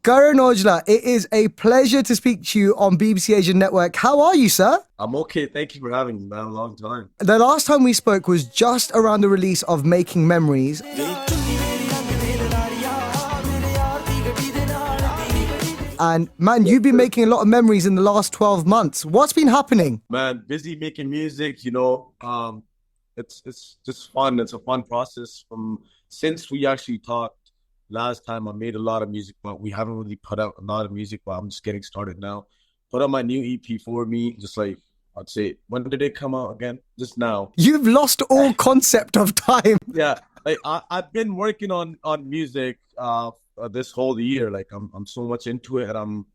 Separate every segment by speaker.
Speaker 1: Karan Aujla, it is a pleasure to speak to you on BBC Asian Network. How are you, sir?
Speaker 2: I'm okay. Thank you for having me, man. A long time.
Speaker 1: The last time we spoke was just around the release of Making Memories. And man, you've been making a lot of memories in the last 12 months. What's been happening?
Speaker 2: Man, busy making music, it's just fun. It's a fun process. From since we actually talked last time, I made a lot of music, but we haven't really put out a lot of music, but I'm just getting started now. Put out my new EP for me, just like I'd say, when did it come out again? Just now.
Speaker 1: You've lost all concept of time.
Speaker 2: Yeah, like I've been working on music this whole year. Like I'm so much into it, and I'm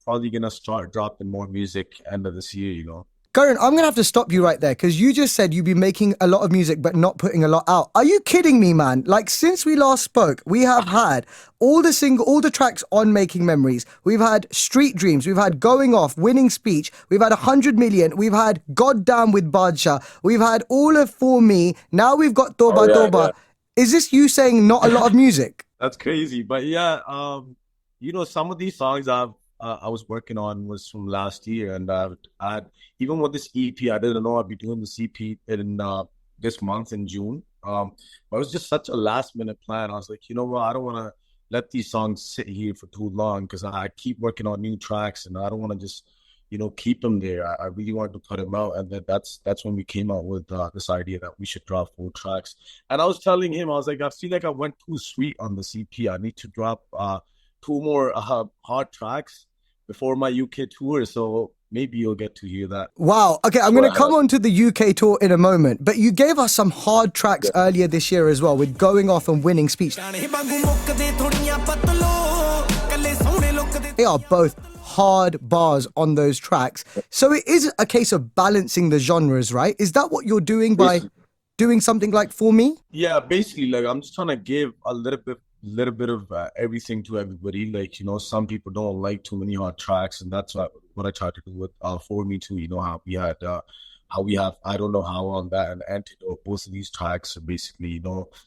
Speaker 2: probably gonna start dropping more music end of this year.
Speaker 1: Karan, I'm going to have to stop you right there because you just said you've been making a lot of music but not putting a lot out. Are you kidding me, man? Like, since we last spoke, we have had all the tracks on Making Memories. We've had Street Dreams. We've had Going Off, Winning Speech. We've had 100 Million. We've had Goddamn with Badshah. We've had all of For Me. Now we've got Tauba Tauba. Yeah. Is this you saying not a lot of music?
Speaker 2: That's crazy. But yeah, some of these songs I was working on was from last year, and I even with this EP, I didn't know I'd be doing this EP in this month in June. But it was just such a last minute plan. I was like, you know what, I don't want to let these songs sit here for too long because I keep working on new tracks, and I don't want to just keep them there. I really wanted to put them out, and that's when we came out with this idea that we should drop 4 tracks. And I was telling him, I was like, I feel like I went too sweet on the EP. I need to drop 2 more hard tracks before my UK tour, so maybe you'll get to hear that.
Speaker 1: Wow. Okay, I'm going to come on to the UK tour in a moment, but you gave us some hard tracks earlier this year as well with Going Off and Winning Speech. They are both hard bars on those tracks. So it is a case of balancing the genres, right? Is that what you're doing by doing something like For Me?
Speaker 2: Yeah, basically, like I'm just trying to give a little bit of everything to everybody. Like, some people don't like too many hard tracks, and that's what I tried to do with For Me too. How we have I Don't Know How on that and Antidote. Both of these tracks are basically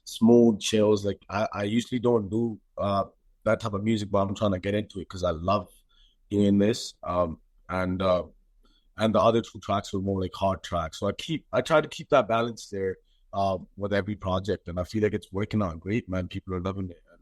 Speaker 2: smooth chills. Like I usually don't do that type of music, but I'm trying to get into it because I love doing this. And the other 2 tracks were more like hard tracks. So I try to keep that balance there with every project, and I feel like it's working out great, man. People are loving it, and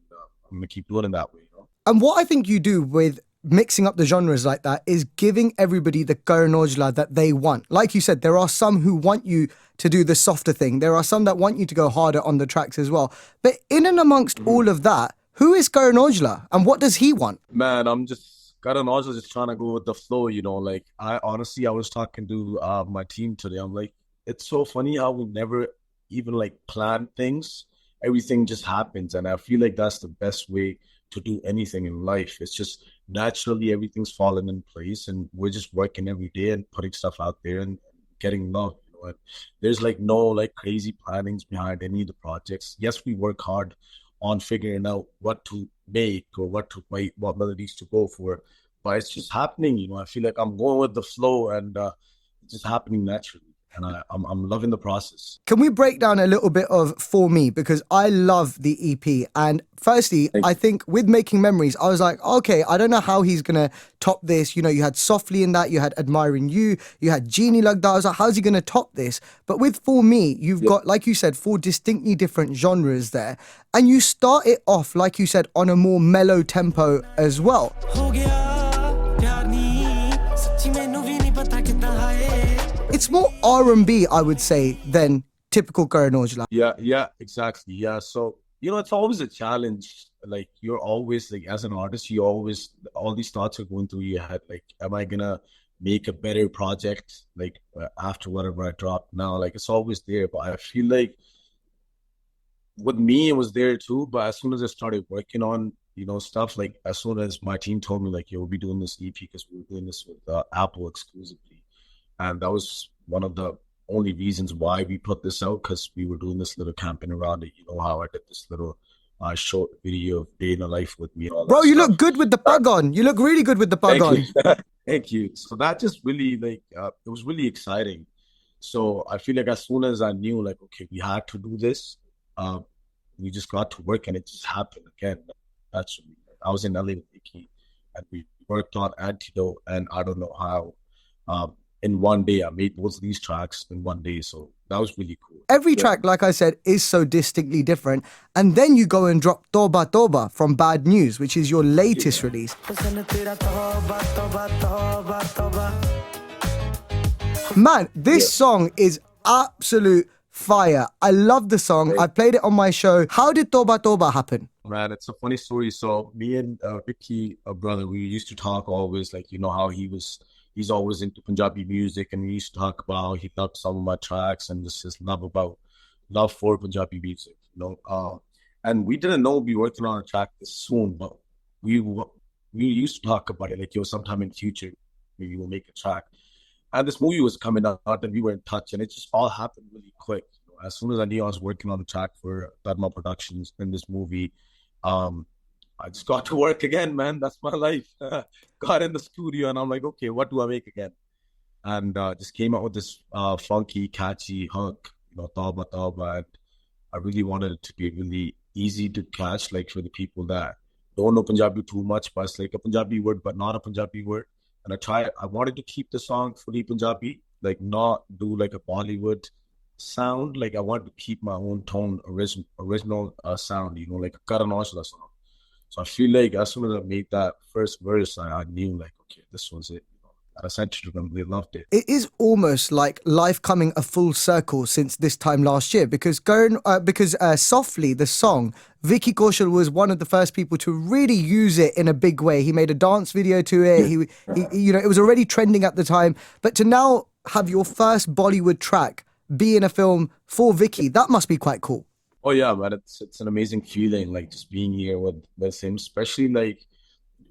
Speaker 2: I'm gonna keep doing it that way.
Speaker 1: And what I think you do with mixing up the genres like that is giving everybody the Karan Aujla that they want. Like you said, there are some who want you to do the softer thing. There are some that want you to go harder on the tracks as well. But in and amongst all of that, who is Karan Aujla and what does he want?
Speaker 2: Man, Karan Aujla just trying to go with the flow. Like I was talking to my team today. I'm like, it's so funny how we never even like plan things. Everything just happens, and I feel like that's the best way to do anything in life. It's just naturally everything's falling in place, and we're just working every day and putting stuff out there and getting love. And there's like no like crazy plannings behind any of the projects. Yes, we work hard on figuring out what to make or what to write, what melodies to go for, but it's just happening. I feel like I'm going with the flow, and it's just happening naturally. And I'm loving the process.
Speaker 1: Can we break down a little bit of For Me? Because I love the EP. And firstly, I think with Making Memories, I was like, okay, I don't know how he's going to top this. You had Softly in that, you had Admiring You, you had Genie Lagda. I was like, how's he going to top this? But with For Me, you've got, like you said, 4 distinctly different genres there. And you start it off, like you said, on a more mellow tempo as well. It's more R&B, I would say, than typical Karan Aujla.
Speaker 2: Yeah, exactly. Yeah, so, it's always a challenge. Like, you're always, like, as an artist, all these thoughts are going through your head. Like, am I going to make a better project, like, after whatever I drop now? Like, it's always there. But I feel like with me, it was there too. But as soon as I started working on, stuff, like, as soon as my team told me, like, we'll be doing this EP because we were doing this with Apple exclusively. And that was one of the only reasons why we put this out, because we were doing this little campaign around it. You know how I did this little short video of day in the life with me.
Speaker 1: Bro, you look good with the pug on. You look really good with the pug on.
Speaker 2: Thank you. So that just really, like, it was really exciting. So I feel like as soon as I knew, like, okay, we had to do this, we just got to work, and it just happened again. I was in LA with Vicky, and we worked on Antidote, and I don't know how. In one day, I made both of these tracks in one day, so that was really cool.
Speaker 1: Every track, like I said, is so distinctly different. And then you go and drop Tauba Tauba from Bad News, which is your latest release. Man, this song is absolute fire. I love the song. I played it on my show. How did Tauba Tauba happen?
Speaker 2: Man, it's a funny story. So me and Vicky, a brother, we used to talk always, like, you know, how he's always into Punjabi music, and we used to talk about how he loved some of my tracks and just his love for Punjabi music, you know. And we didn't know we'd be working on a track this soon, but we used to talk about it, like, yo, sometime in the future, maybe we'll make a track. And this movie was coming out, and we were in touch, and it just all happened really quick. You know, as soon as I knew I was working on the track for Dharma Productions in this movie, I just got to work again, man. That's my life. Got in the studio, and I'm like, okay, what do I make again? And just came out with this funky, catchy hook, you know, Tauba Tauba. And I really wanted it to be really easy to catch, like, for the people that don't know Punjabi too much, but it's like a Punjabi word, but not a Punjabi word. And I wanted to keep the song fully Punjabi, like not do like a Bollywood sound. Like I wanted to keep my own tone, original sound, you know, like a Karan Aujla song. So I feel like as soon as I made that first verse, I knew like, okay, this was it. You know, and I sent it to them. They loved it.
Speaker 1: It is almost like life coming a full circle since this time last year, because Softly, the song, Vicky Kaushal was one of the first people to really use it in a big way. He made a dance video to it. He you know, it was already trending at the time. But to now have your first Bollywood track be in a film for Vicky, that must be quite cool.
Speaker 2: Oh yeah, man, it's an amazing feeling, like just being here with him, especially like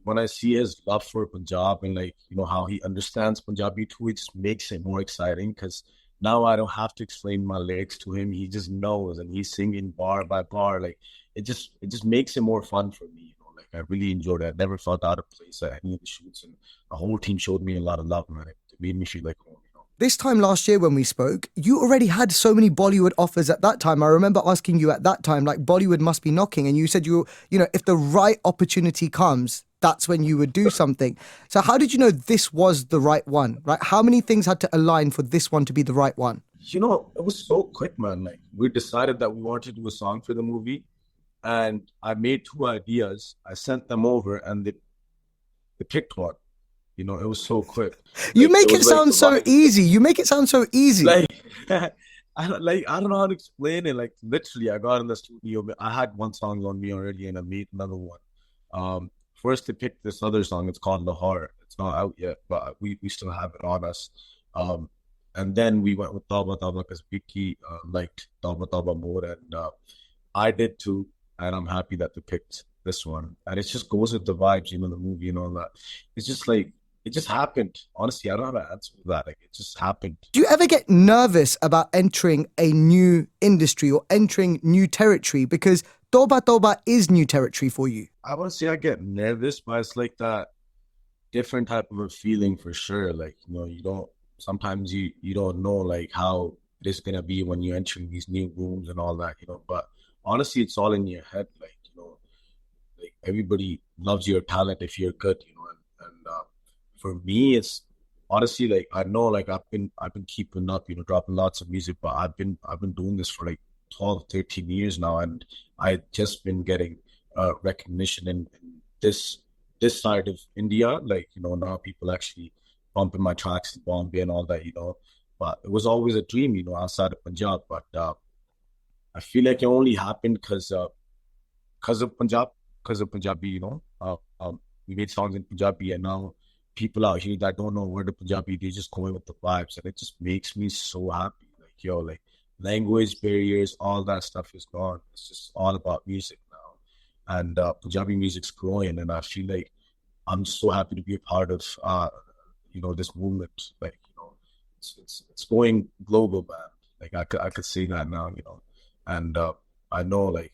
Speaker 2: when I see his love for Punjab and like, you know, how he understands Punjabi too. It just makes it more exciting because now I don't have to explain my lyrics to him. He just knows, and he's singing bar by bar. Like it just makes it more fun for me. You know, like I really enjoyed it. I never felt out of place at any of the shoots, and the whole team showed me a lot of love, man. It made me feel like home.
Speaker 1: This time last year when we spoke, you already had so many Bollywood offers at that time. I remember asking you at that time, like, Bollywood must be knocking. And you said, you know, if the right opportunity comes, that's when you would do something. So how did you know this was the right one, right? How many things had to align for this one to be the right one?
Speaker 2: You know, it was so quick, man. Like, we decided that we wanted to do a song for the movie. And I made 2 ideas. I sent them over, and they picked one. You know, it was so quick.
Speaker 1: You make it sound so easy. You make it sound so easy.
Speaker 2: Like, I don't know how to explain it. Like, literally, I got in the studio. I had one song on me already, and I made another one. First, they picked this other song. It's called Lahore. It's not out yet, but we still have it on us. And then we went with Tauba Tauba because Vicky liked Tauba Tauba more, and I did too. And I'm happy that they picked this one. And it just goes with the vibes, you know, the movie and all that. It's just like, it just happened. Honestly, I don't have an answer for that. Like, it just happened.
Speaker 1: Do you ever get nervous about entering a new industry or entering new territory? Because Tauba Tauba is new territory for you.
Speaker 2: I want to say I get nervous, but it's like that different type of a feeling for sure. Like, you know, sometimes you don't know like how it is going to be when you're entering these new rooms and all that, you know. But honestly, it's all in your head. Like, you know, like everybody loves your talent if you're good, you know, and for me, it's honestly like I know like I've been keeping up, you know, dropping lots of music, but I've been doing this for like 12, 13 years now, and I just been getting recognition in this side of India. Like, you know, now people actually bumping my tracks in Bombay and all that, you know. But it was always a dream, you know, outside of Punjab. But I feel like it only happened because of Punjabi, you know. We made songs in Punjabi, and now people out here that don't know where the Punjabi, they just going with the vibes, and it just makes me so happy. Like, yo, like language barriers, all that stuff is gone. It's just all about music now, and Punjabi music's growing, and I feel like I'm so happy to be a part of, you know, this movement. Like, you know, it's going global, man. Like I could say that now, you know, and I know like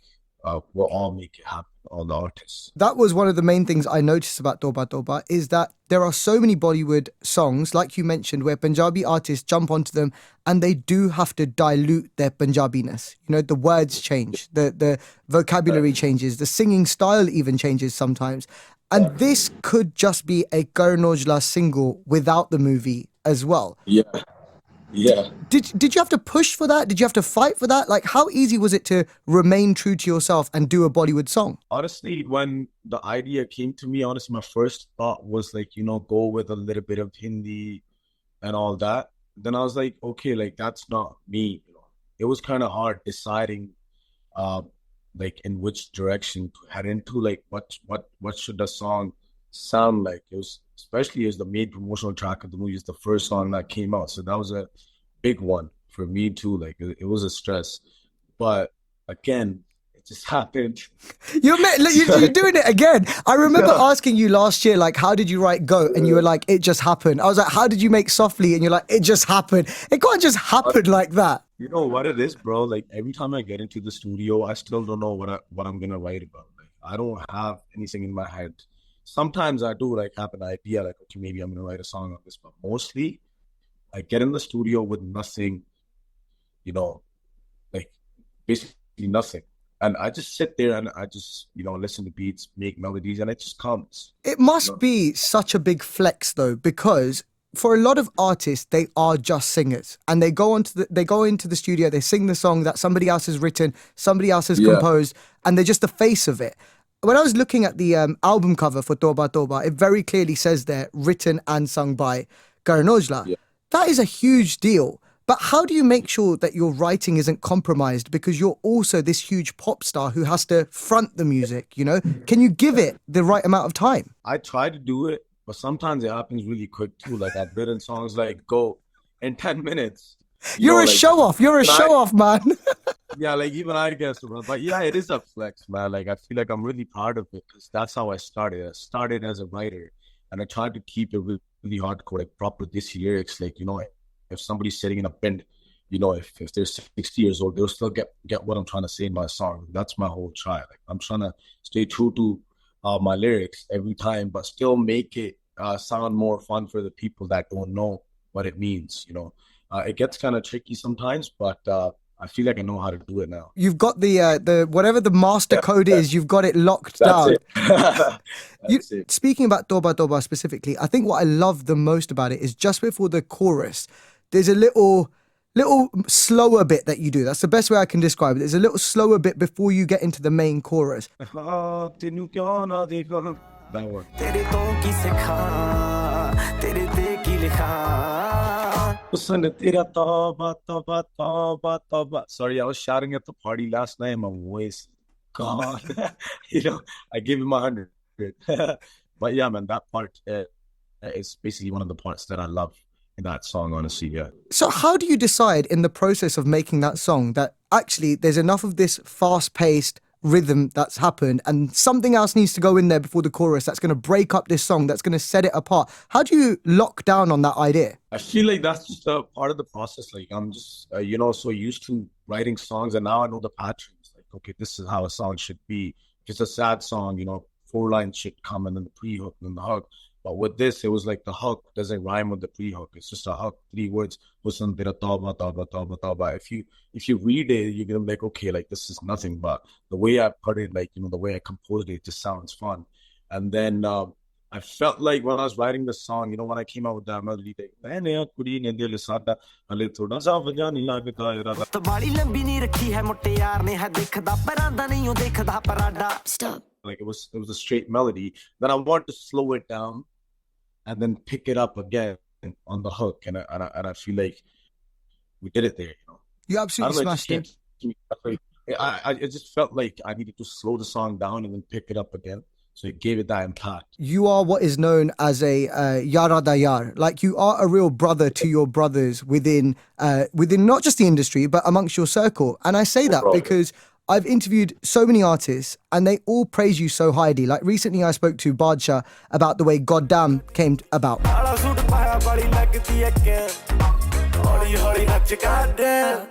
Speaker 2: we'll all make it happen. All the artists.
Speaker 1: That was one of the main things I noticed about Tauba Tauba, is that there are so many Bollywood songs, like you mentioned, where Punjabi artists jump onto them and they do have to dilute their Punjabiness. You know, the words change, the vocabulary changes, the singing style even changes sometimes. And this could just be a Karan Aujla single without the movie as well.
Speaker 2: Yeah, yeah.
Speaker 1: Did you have to push for that? Did you have to fight for that? Like, how easy was it to remain true to yourself and do a Bollywood song?
Speaker 2: Honestly, when the idea came to me, honestly, my first thought was like, go with a little bit of Hindi and all that. Then I was like, okay, like that's not me. It was kind of hard deciding, uh, like in which direction to head into. Like, what should the song sound like? It was especially as the main promotional track of the movie is the first song that came out, so that was a big one for me too. Like, it was a stress, but again, it just happened.
Speaker 1: You're doing it again. I remember asking you last year, like, how did you write Go? And you were like, it just happened. I was like, how did you make Softly? And you're like, it just happened. It can't just happen like that.
Speaker 2: You know what it is, bro? Like every time I get into the studio, I still don't know what I'm gonna write about. Like I don't have anything in my head. Sometimes I do like have an idea, like okay, maybe I'm gonna write a song on this, but mostly I get in the studio with nothing, you know, like basically nothing. And I just sit there and I just, listen to beats, make melodies, and it just comes.
Speaker 1: It must be such a big flex though, because for a lot of artists, they are just singers, and they go into the studio, they sing the song that somebody else has written, somebody else has composed, and they're just the face of it. When I was looking at the album cover for Tauba Tauba, it very clearly says there, written and sung by Karan Aujla.
Speaker 2: Yeah.
Speaker 1: That is a huge deal. But how do you make sure that your writing isn't compromised? Because you're also this huge pop star who has to front the music, Can you give it the right amount of time?
Speaker 2: I try to do it, but sometimes it happens really quick too. Like I've written songs like Go in 10 minutes.
Speaker 1: You're a show-off. You're a show-off, man.
Speaker 2: Yeah, like even I guess, but yeah, it is a flex, man. Like I feel like I'm really proud of it because that's how I started. I started as a writer, and I tried to keep it really, really hardcore, like proper this lyrics. Like if somebody's sitting in a bend, if they're 60 years old, they'll still get what I'm trying to say in my song. That's my whole try. Like I'm trying to stay true to my lyrics every time, but still make it sound more fun for the people that don't know what it means. It gets kind of tricky sometimes, but I feel like I know how to do it now.
Speaker 1: You've got the whatever the master code is, you've got it locked
Speaker 2: That's
Speaker 1: down.
Speaker 2: It.
Speaker 1: Speaking about Tauba Tauba specifically, I think what I love the most about it is just before the chorus, there's a little slower bit that you do. That's the best way I can describe it. There's a little slower bit before you get into the main chorus.
Speaker 2: That one. Sorry, I was shouting at the party last night. My voice gone. I gave him 100. But yeah, man, that part is basically one of the parts that I love in that song, honestly. Yeah.
Speaker 1: So how do you decide in the process of making that song that actually there's enough of this fast-paced rhythm that's happened and something else needs to go in there before the chorus that's going to break up this song, that's going to set it apart? How do you lock down on that idea?
Speaker 2: I feel like that's just a part of the process. Like I'm just, so used to writing songs, and now I know the patterns. Like, okay, this is how a song should be. If it's a sad song, 4 lines should come and then the pre-hook and then the hook. But with this, it was like the hook doesn't rhyme with the pre-hook. It's just a hook, 3 words. Tauba, Tauba, Tauba, Tauba. If you read it, you're gonna be like, okay, like this is nothing. But the way I put it, like the way I composed it, just sounds fun. And then I felt like when I was writing the song, when I came out with that melody,
Speaker 3: Stop.
Speaker 2: Like it was a straight melody. Then I wanted to slow it down and then pick it up again on the hook, and I feel like we did it there.
Speaker 1: You absolutely smashed it.
Speaker 2: It just felt like I needed to slow the song down and then pick it up again. So it gave it that impact.
Speaker 1: You are what is known as a yara da yar. Like you are a real brother to your brothers within not just the industry, but amongst your circle. And I say that because I've interviewed so many artists and they all praise you so highly. Like recently I spoke to Badshah about the way Goddamn came about.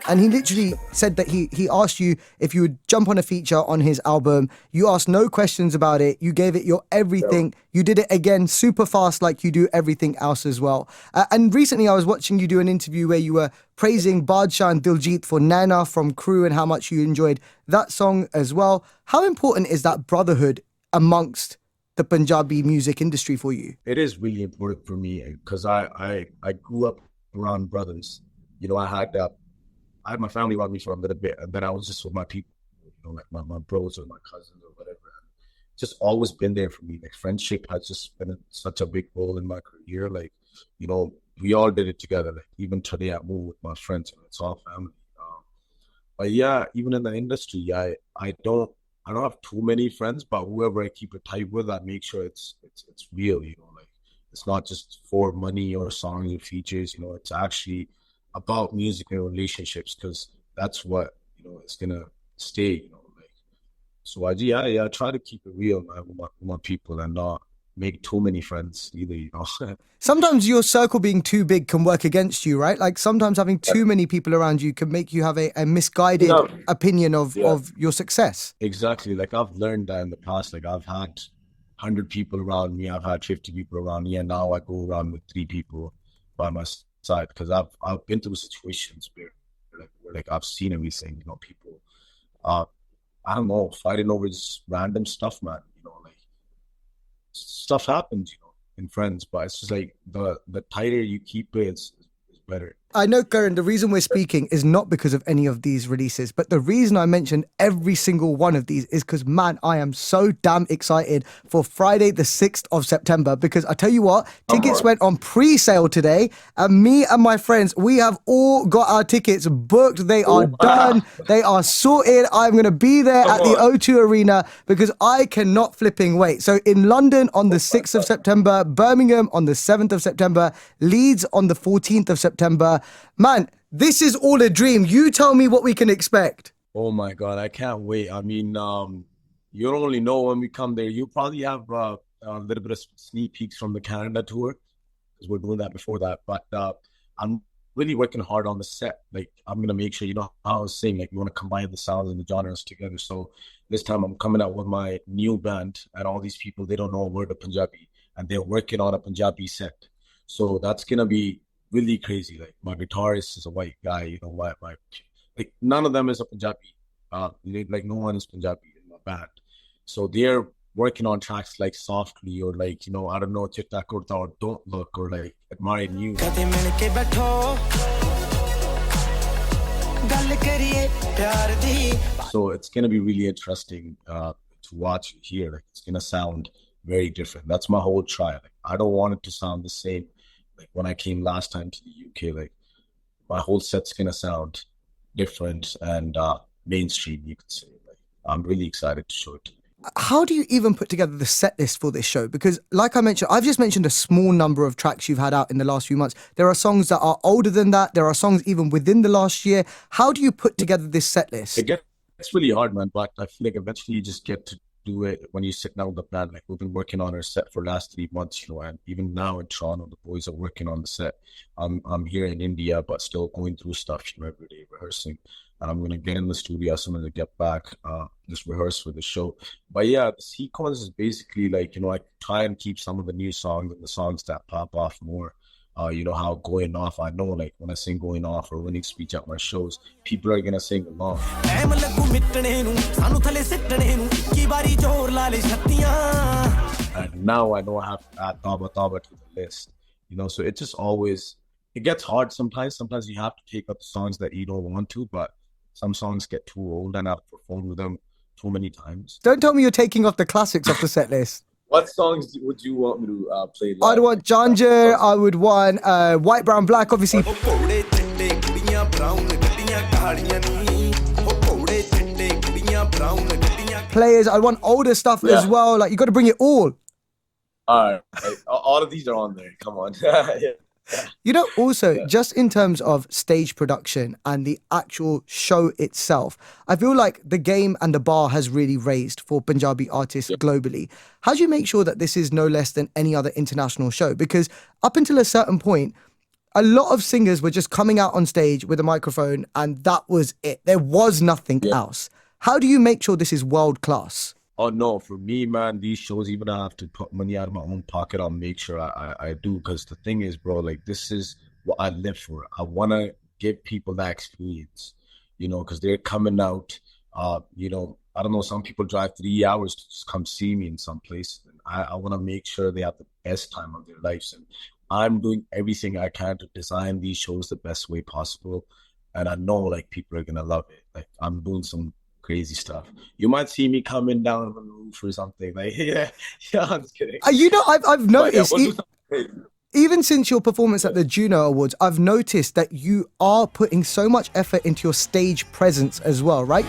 Speaker 1: And he literally said that he asked you if you would jump on a feature on his album. You asked no questions about it. You gave it your everything. You did it again super fast like you do everything else as well. And recently I was watching you do an interview where you were praising Badshah and Diljit for Nana from Crew and how much you enjoyed that song as well. How important is that brotherhood amongst the Punjabi music industry for you?
Speaker 2: It is really important for me because I grew up around brothers. You know, I had my family around me for a little bit, and then I was just with my people, you know, like my bros or my cousins or whatever. Just always been there for me. Like friendship has just been such a big role in my career. Like, you know, we all did it together. Like even today I move with my friends and it's all family. But yeah, even in the industry, I don't have too many friends, but whoever I keep it tight with, I make sure it's real, you know, like it's not just for money or songs or features, you know, it's actually about music and relationships because that's what, you know, it's gonna stay, you know. So I try to keep it real, man, with my people and not make too many friends either, you know.
Speaker 1: Sometimes your circle being too big can work against you, right? Like sometimes having too many people around you can make you have a misguided opinion of your success.
Speaker 2: Exactly. Like I've learned that in the past. Like I've had 100 people around me, I've had 50 people around me, and now I go around with 3 people by my side because I've been through situations where I've seen everything, you know, people I don't know, fighting over just random stuff, man. You know, like stuff happens, you know, in friends, but it's just like the tighter you keep it, it's better.
Speaker 1: I know, Karan, the reason we're speaking is not because of any of these releases, but the reason I mentioned every single one of these is because, man, I am so damn excited for Friday, the 6th of September, because I tell you what, tickets went on pre-sale today, and me and my friends, we have all got our tickets booked. They are done. They are sorted. I'm going to be there at the O2 Arena because I cannot flipping wait. So in London on the 6th of September, Birmingham on the 7th of September, Leeds on the 14th of September. Man, this is all a dream. You tell me what we can expect.
Speaker 2: Oh my God, I can't wait. I mean, you don't only know when we come there. You probably have a little bit of sneak peeks from the Canada tour because we're doing that before that. But I'm really working hard on the set. Like, I'm going to make sure, you know, how I was saying, like, we want to combine the sounds and the genres together. So this time I'm coming out with my new band, and all these people, they don't know a word of Punjabi, and they're working on a Punjabi set. So that's going to be really crazy. Like my guitarist is a white guy, you know, my like none of them is a Punjabi. Like no one is Punjabi in my band. So they're working on tracks like Softly or like, you know, I don't know, Chitta Kurta or Don't Look or like Admire You. So it's gonna be really interesting to watch here. Like it's gonna sound very different. That's my whole try. Like I don't want it to sound the same like when I came last time to the UK. Like my whole set's gonna sound different and mainstream, you could say. Like I'm really excited to show it to you.
Speaker 1: How do you even put together the set list for this show? Because like I mentioned, I've just mentioned a small number of tracks you've had out in the last few months. There are songs that are older than that. There are songs even within the last year. How do you put together this set list?
Speaker 2: It's really hard, man, but I feel like eventually you just get to do it when you sit down with the band. Like we've been working on our set for the last 3 months, you know, and even now in Toronto, the boys are working on the set. I'm here in India, but still going through stuff, you know, every day rehearsing. And I'm gonna get in the studio as soon as I get back, just rehearse for the show. But yeah, the sequence is basically like, you know, I try and keep some of the new songs and the songs that pop off more. You know how Going Off, I know like when I sing Going Off or winning speech at my shows, people are gonna sing along. And now I know I have to add Tauba Tauba to the list. You know, so it just always, it gets hard sometimes. Sometimes you have to take up the songs that you don't want to, but some songs get too old and I've performed with them too many times.
Speaker 1: Don't tell me you're taking off the classics off the set list.
Speaker 2: What songs would you want me to play live?
Speaker 1: I'd want Janja, I would want White, Brown, Black, obviously. Players, I want older stuff as well. Like, you got to bring it all.
Speaker 2: All right. All of these are on there. Come on. Yeah.
Speaker 1: You know, also, just in terms of stage production and the actual show itself, I feel like the game and the bar has really raised for Punjabi artists globally. How do you make sure that this is no less than any other international show? Because up until a certain point, a lot of singers were just coming out on stage with a microphone and that was it. There was nothing else. How do you make sure this is world class?
Speaker 2: Oh no, for me, man, these shows, even I have to put money out of my own pocket, I'll make sure I do. Because the thing is, bro, like this is what I live for. I want to give people that experience, you know, because they're coming out, you know, I don't know, some people drive 3 hours to just come see me in some place. And I want to make sure they have the best time of their lives. And I'm doing everything I can to design these shows the best way possible. And I know like people are gonna love it. Like I'm doing some crazy stuff. You might see me coming down on the roof or something. Like, yeah, yeah, I'm just kidding.
Speaker 1: You know, I've
Speaker 2: But yeah,
Speaker 1: noticed,
Speaker 2: we'll do something crazy.
Speaker 1: even since your performance at the Juno Awards, I've noticed that you are putting so much effort into your stage presence as well, right?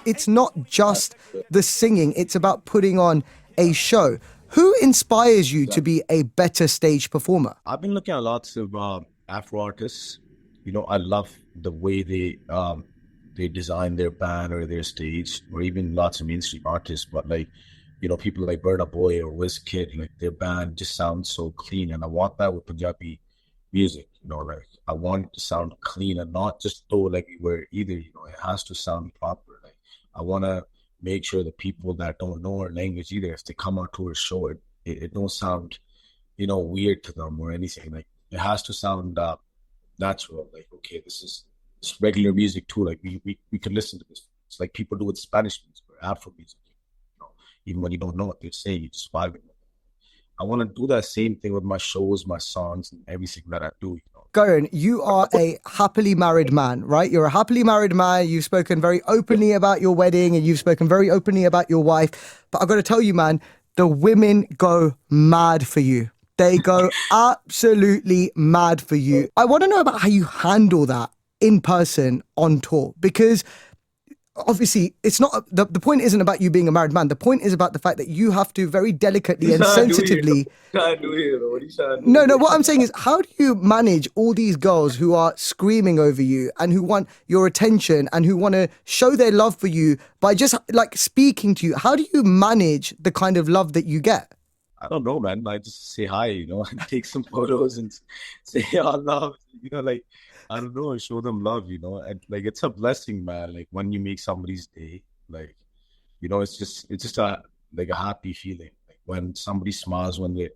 Speaker 1: It's not just the singing, it's about putting on a show. Who inspires you to be a better stage performer?
Speaker 2: I've been looking at lots of Afro artists. You know, I love the way they design their band or their stage, or even lots of mainstream artists. But like, you know, people like Burna Boy or Wizkid, like their band just sounds so clean, and I want that with Punjabi music. You know, like I want it to sound clean and not just throw like where either. You know, it has to sound proper. Like I want to make sure the people that don't know our language either, if they come out to our show, it don't sound, you know, weird to them or anything. Like it has to sound natural. Like, okay, this is regular music too. Like we can listen to this. It's like people do with Spanish music or Afro music. You know, even when you don't know what they're saying, you just vibe it. I want to do that same thing with my shows, my songs, and everything that I do. You know.
Speaker 1: Karan, you are a happily married man, right? You're a happily married man. You've spoken very openly about your wedding and you've spoken very openly about your wife. But I've got to tell you, man, the women go mad for you. They go absolutely mad for you. I want to know about how you handle that in person on tour, because obviously it's not the point isn't about you being a married man. The point is about the fact that you have to very delicately and sensitively. No, what I'm saying is, how do you manage all these girls who are screaming over you and who want your attention and who want to show their love for you by just like speaking to you? How do you manage the kind of love that you get?
Speaker 2: I don't know, man. I just say hi, you know, and take some photos and say I love, you know, like I don't know, and show them love, you know, and like it's a blessing, man. Like when you make somebody's day, like, you know, it's just a like a happy feeling. Like when somebody smiles when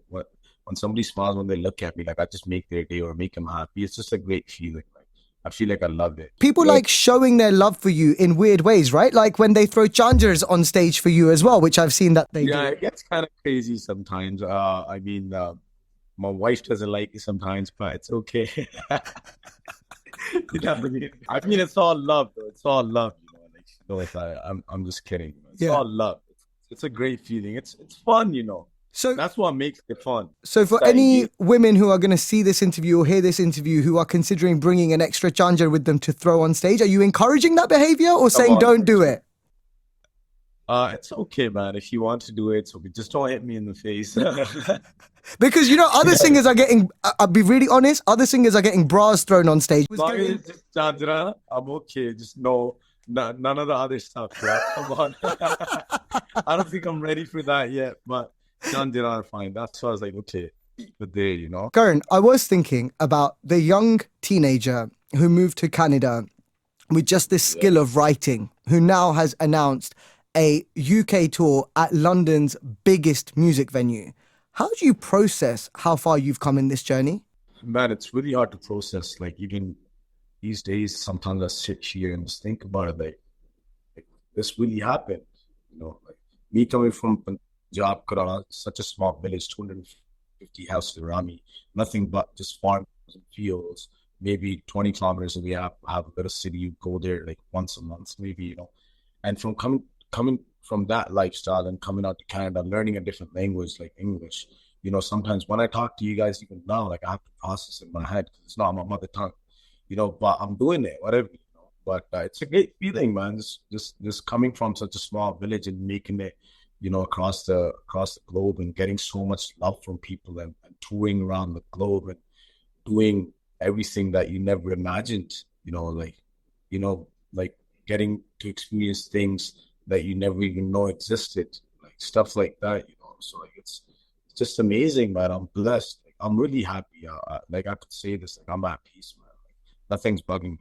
Speaker 2: somebody smiles when they look at me, like I just make their day or make them happy. It's just a great feeling. Like I feel like I love it.
Speaker 1: People like showing their love for you in weird ways, right? Like when they throw changers on stage for you as well, which I've seen that they do.
Speaker 2: Yeah, it gets kind of crazy sometimes. I mean, my wife doesn't like it sometimes, but it's okay. You know what I mean? I mean, it's all love, though. It's all love, you know. Like, you know, if I'm just kidding. It's all love. It's a great feeling. It's fun, you know. So that's what makes it fun.
Speaker 1: So for any women who are going to see this interview or hear this interview who are considering bringing an extra changer with them to throw on stage, are you encouraging that behavior or saying don't do it?
Speaker 2: It's okay, man. If you want to do it, so just don't hit me in the face.
Speaker 1: Because, you know, other singers are getting, I'll be really honest, other singers are getting bras thrown on stage.
Speaker 2: As long as it's just Chandra, I'm okay. Just none of the other stuff, right? Come on. I don't think I'm ready for that yet, but Chandra are fine. That's why I was like, okay, but there, you know.
Speaker 1: Karan, I was thinking about the young teenager who moved to Canada with just this skill of writing, who now has announced a UK tour at London's biggest music venue. How do you process how far you've come in this journey?
Speaker 2: Man, it's really hard to process. Like even these days, sometimes I sit here and just think about it. Like this really happened. You know, like me coming from Punjab, Kerala, such a small village, 250 houses around me, nothing but just farms and fields. Maybe 20 kilometers away, I have a bit of city. You go there like once a month, maybe, you know. And from coming from that lifestyle and coming out to Canada, learning a different language like English, you know, sometimes when I talk to you guys even now, like I have to process it in my head because it's not my mother tongue, you know, but I'm doing it, whatever, you know. But it's a great feeling, man. Just coming from such a small village and making it, you know, across the globe and getting so much love from people and touring around the globe and doing everything that you never imagined, you know, like getting to experience things that you never even know existed, like stuff like that, you know. So like it's just amazing, man. I'm blessed. Like, I'm really happy. Like I could say this, like I'm at peace, man. Like, nothing's bugging me.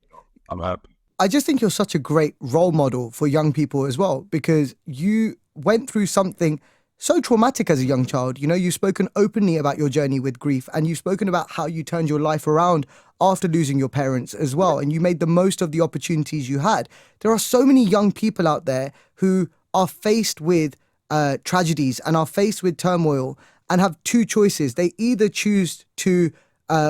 Speaker 2: You know, I'm happy.
Speaker 1: I just think you're such a great role model for young people as well, because you went through something so traumatic as a young child. You know, you've spoken openly about your journey with grief, and you've spoken about how you turned your life around after losing your parents as well, and you made the most of the opportunities you had. There are so many young people out there who are faced with tragedies and are faced with turmoil and have two choices. They either choose to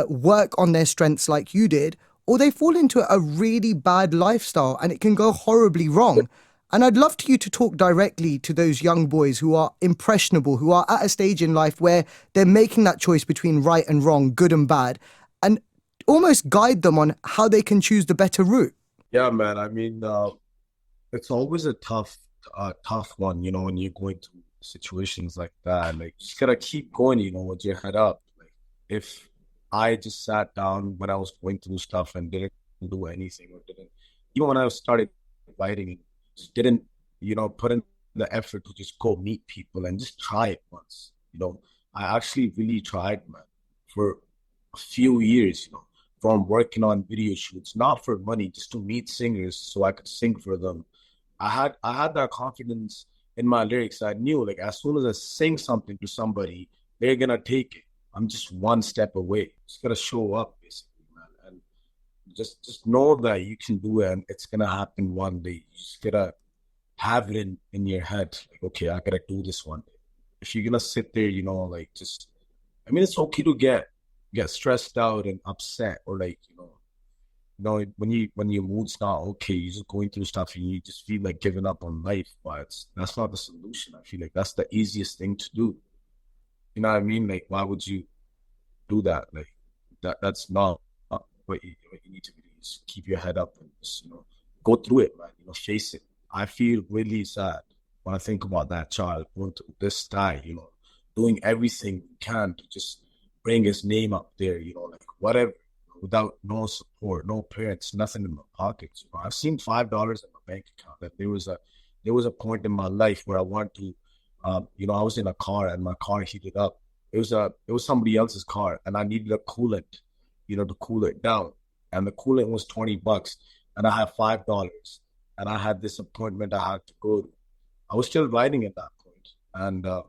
Speaker 1: work on their strengths like you did, or they fall into a really bad lifestyle and it can go horribly wrong. And I'd love to you to talk directly to those young boys who are impressionable, who are at a stage in life where they're making that choice between right and wrong, good and bad, and almost guide them on how they can choose the better route.
Speaker 2: Yeah, man. I mean, it's always a tough one, you know, when you're going through situations like that. Like, you just gotta keep going, you know, with your head up. Like, if I just sat down when I was going through stuff and didn't do anything, or didn't, even when I started writing, just didn't, you know, put in the effort to just go meet people and just try it once. You know, I actually really tried, man, for a few years, you know, from working on video shoots, not for money, just to meet singers so I could sing for them. I had that confidence in my lyrics. I knew, like, as soon as I sing something to somebody, they're gonna take it. I'm just one step away. Just gotta show up, basically, man. And just know that you can do it and it's gonna happen one day. You just gotta have it in your head. Like, okay, I gotta do this one day. If you're gonna sit there, you know, like, just, I mean, it's okay to get stressed out and upset, or, like, when your mood's not okay, you're just going through stuff and you just feel like giving up on life. But that's not the solution. I feel like that's the easiest thing to do. You know what I mean? Like, why would you do that? Like, that's not what you need to do. Just keep your head up and just, you know, go through it, man. You know, face it. I feel really sad when I think about that child going through this guy, you know, doing everything he can to just bring his name up there, you know, like, whatever, without no support, no parents, nothing in my pockets. You know, I've seen $5 in my bank account. That there was a point in my life where I wanted to, you know, I was in a car and my car heated up. It was somebody else's car and I needed a coolant, you know, to cool it down. And the coolant was $20 and I had $5 and I had this appointment I had to go to. I was still writing at that point, and I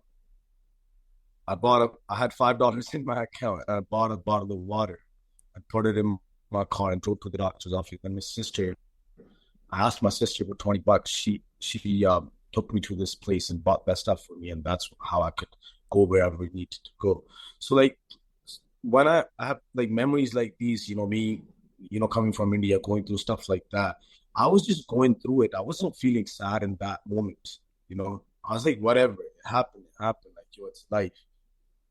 Speaker 2: had $5 in my account and I bought a bottle of water and put it in my car and drove to the doctor's office. And I asked my sister for $20. She took me to this place and bought that stuff for me, and that's how I could go wherever we needed to go. So, like, when I have, like, memories like these, you know, me, you know, coming from India, going through stuff like that, I was just going through it. I wasn't feeling sad in that moment, you know. I was like, whatever, it happened. Like, yo, it's life.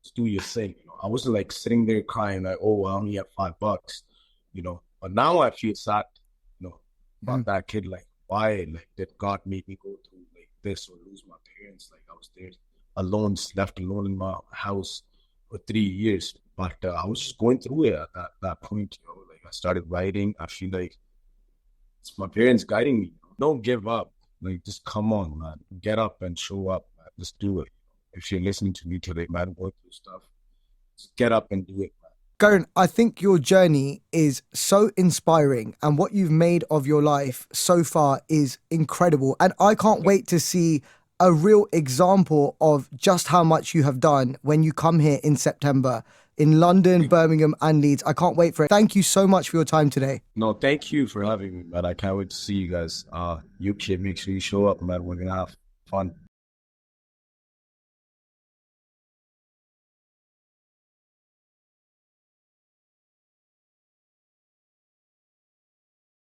Speaker 2: Just do your thing, you know. I wasn't like sitting there crying like, oh, I only have $5, you know. But now I feel sad, you know, about that kid. Like, why? Like, did God make me go through like this or lose my parents? Like, I was there alone, left alone in my house for 3 years. But I was just going through it at that point, you know. Like, I started writing. I feel like it's my parents guiding me. Don't give up. Like, just come on, man. Get up and show up, man. Just do it. If you're listening to me today, man, going through stuff, just get up and do it, man.
Speaker 1: Karan, I think your journey is so inspiring and what you've made of your life so far is incredible. And I can't wait to see a real example of just how much you have done when you come here in September in London, Birmingham, and Leeds. I can't wait for it. Thank you so much for your time today.
Speaker 2: No, thank you for having me, man. I can't wait to see you guys. UK, make sure you show up, man. We're gonna have fun.